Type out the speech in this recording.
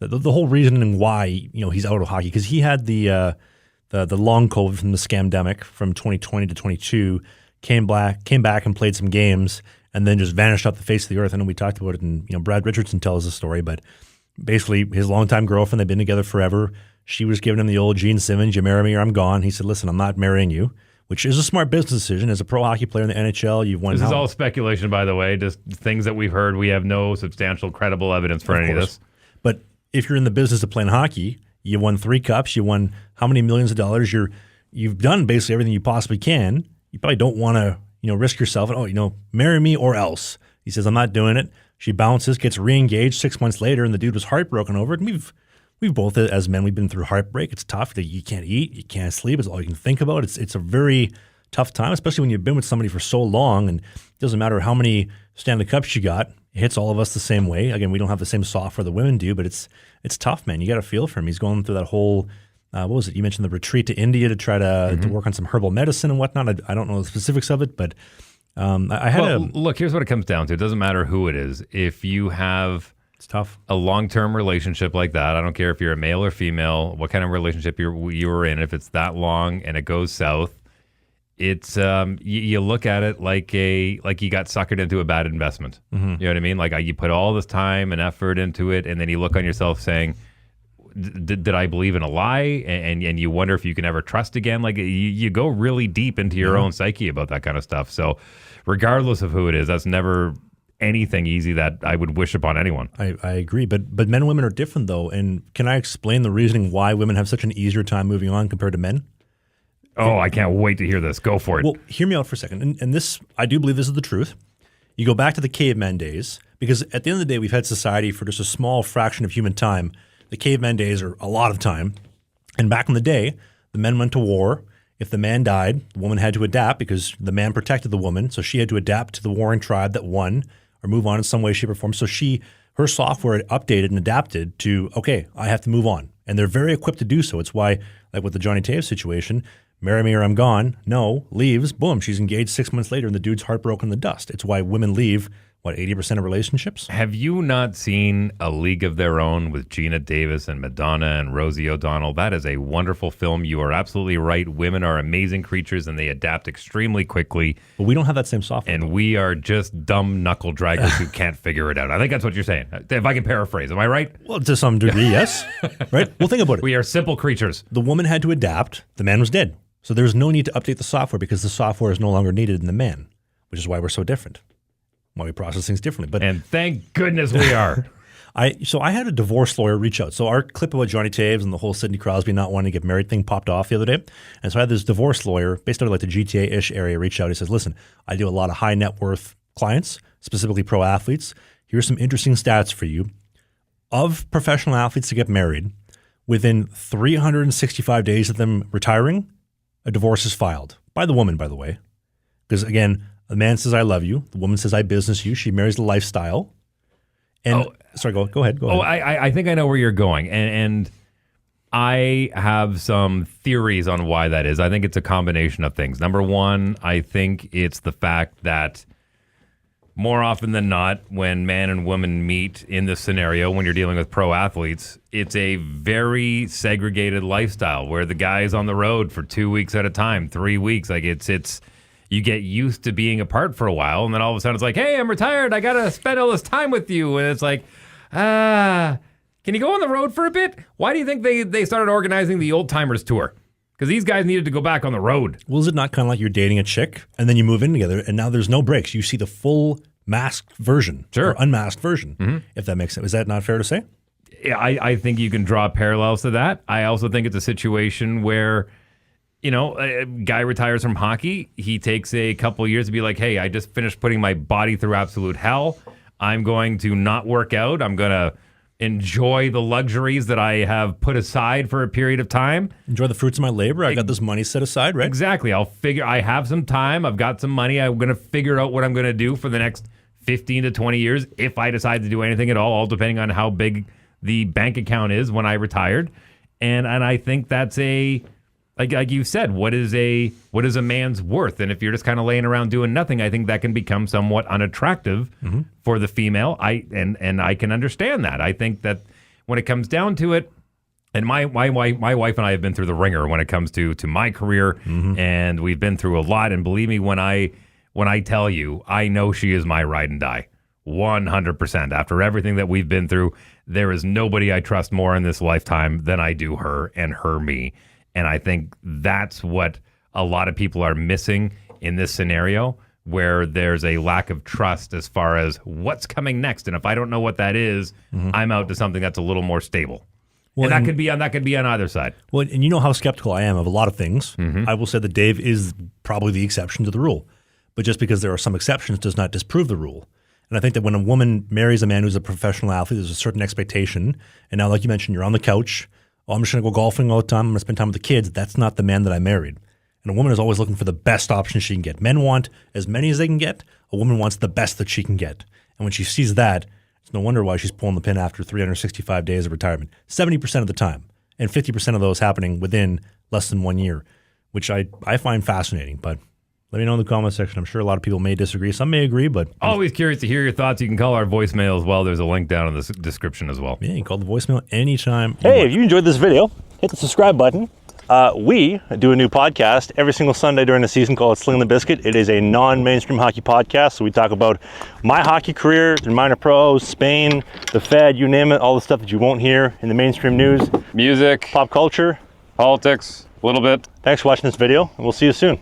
the whole reasoning why he's out of hockey, because he had the long COVID from the scamdemic from 2020 to 22, came back and played some games, and then just vanished off the face of the earth. I know we talked about it, and Brad Richardson tells the story, but basically his longtime girlfriend, they've been together forever. She was giving him the old Gene Simmons, you marry me or I'm gone. He said, listen, I'm not marrying you, which is a smart business decision. As a pro hockey player in the NHL, you've won. This is all speculation, by the way, just things that we've heard. We have no substantial, credible evidence for any of this. But if you're in the business of playing hockey, you won 3 cups, you won how many millions of dollars, you've done basically everything you possibly can. You probably don't want to risk yourself and, marry me or else. He says, I'm not doing it. She bounces, gets re-engaged 6 months later, and the dude was heartbroken over it. And we've both, as men, we've been through heartbreak. It's tough that you can't eat, you can't sleep. It's all you can think about. It's a very tough time, especially when you've been with somebody for so long, and it doesn't matter how many Stanley Cups you got. It hits all of us the same way. Again, we don't have the same software the women do, but it's tough, man. You got to feel for him. He's going through that whole, what was it? You mentioned the retreat to India to try to work on some herbal medicine and whatnot. I don't know the specifics of it, but look, here's what it comes down to. It doesn't matter who it is. If you have it's tough. A long-term relationship like that, I don't care if you're a male or female, what kind of relationship you're in, if it's that long and it goes south, it's you look at it like you got suckered into a bad investment. You know what I mean? Like you put all this time and effort into it, and then you look on yourself saying, did I believe in a lie? And you wonder if you can ever trust again. Like you go really deep into your own psyche about that kind of stuff. So regardless of who it is, that's never anything easy that I would wish upon anyone. I agree. But men and women are different, though. And can I explain the reasoning why women have such an easier time moving on compared to men? Oh, I can't wait to hear this. Go for it. Well, hear me out for a second. And this, I do believe this is the truth. You go back to the Caveman Days, because at the end of the day, we've had society for just a small fraction of human time. The Caveman Days are a lot of time. And back in the day, the men went to war. If the man died, the woman had to adapt because the man protected the woman. So she had to adapt to the warring tribe that won or move on in some way, shape, or form. So her software updated and adapted to, okay, I have to move on. And they're very equipped to do so. It's why, like with the Johnny Taves situation, marry me or I'm gone. No, leaves. Boom, she's engaged 6 months later and the dude's heartbroken in the dust. It's why women leave, 80% of relationships? Have you not seen A League of Their Own with Gina Davis and Madonna and Rosie O'Donnell? That is a wonderful film. You are absolutely right. Women are amazing creatures and they adapt extremely quickly. But we don't have that same software. And we are just dumb knuckle draggers who can't figure it out. I think that's what you're saying. If I can paraphrase, am I right? Well, to some degree, yes. Right? Well, think about it. We are simple creatures. The woman had to adapt. The man was dead. So there's no need to update the software because the software is no longer needed in the man, which is why we're so different. Why we process things differently. And thank goodness we are. I had a divorce lawyer reach out. So our clip about Johnny Taves and the whole Sidney Crosby not wanting to get married thing popped off the other day. And so I had this divorce lawyer based out of like the GTA-ish area reach out. He says, listen, I do a lot of high net worth clients, specifically pro athletes. Here's some interesting stats for you. Of professional athletes to get married, within 365 days of them retiring, a divorce is filed. By the woman, by the way. Because again, the man says, I love you. The woman says, I business you. She marries the lifestyle. And sorry, go ahead. I think I know where you're going. And I have some theories on why that is. I think it's a combination of things. Number one, I think it's the fact that more often than not, when man and woman meet in this scenario, when you're dealing with pro athletes, it's a very segregated lifestyle where the guy's on the road for 2 weeks at a time, 3 weeks. Like it's you get used to being apart for a while, and then all of a sudden it's like, hey, I'm retired. I got to spend all this time with you. And it's like, can you go on the road for a bit? Why do you think they started organizing the Old Timers tour? Because these guys needed to go back on the road. Well, is it not kind of like you're dating a chick, and then you move in together, and now there's no breaks? You see the full masked version or unmasked version, if that makes sense. Is that not fair to say? Yeah, I think you can draw parallels to that. I also think it's a situation where, a guy retires from hockey. He takes a couple of years to be like, hey, I just finished putting my body through absolute hell. I'm going to not work out. I'm going to enjoy the luxuries that I have put aside for a period of time. Enjoy the fruits of my labor. I got this money set aside, right? Exactly. I have some time. I've got some money. I'm going to figure out what I'm going to do for the next 15 to 20 years if I decide to do anything at all depending on how big the bank account is when I retired. And I think that's like you said, what is a man's worth? And if you're just kind of laying around doing nothing, I think that can become somewhat unattractive for the female. I can understand that. I think that when it comes down to it, and my wife and I have been through the ringer when it comes to my career, and we've been through a lot. And believe me, when I tell you, I know she is my ride and die, 100%. After everything that we've been through, there is nobody I trust more in this lifetime than I do her and her me. And I think that's what a lot of people are missing in this scenario, where there's a lack of trust as far as what's coming next. And if I don't know what that is, I'm out to something that's a little more stable. Well, and that could be on either side. Well, and you know how skeptical I am of a lot of things. I will say that Dave is probably the exception to the rule. But just because there are some exceptions does not disprove the rule. And I think that when a woman marries a man who's a professional athlete, there's a certain expectation. And now, like you mentioned, you're on the couch. Oh, I'm just going to go golfing all the time. I'm going to spend time with the kids. That's not the man that I married. And a woman is always looking for the best option she can get. Men want as many as they can get. A woman wants the best that she can get. And when she sees that, it's no wonder why she's pulling the pin after 365 days of retirement. 70% of the time. And 50% of those happening within less than 1 year, which I find fascinating. But let me know in the comment section. I'm sure a lot of people may disagree. Some may agree, but... Always curious to hear your thoughts. You can call our voicemail as well. There's a link down in the description as well. Yeah, you can call the voicemail anytime. Hey, if you enjoyed this video, hit the subscribe button. We do a new podcast every single Sunday during the season called Sling the Biscuit. It is a non-mainstream hockey podcast, so we talk about my hockey career, the minor pros, Spain, the Fed, you name it, all the stuff that you won't hear in the mainstream news. Music, Pop culture. politics, a little bit. Thanks for watching this video, and we'll see you soon.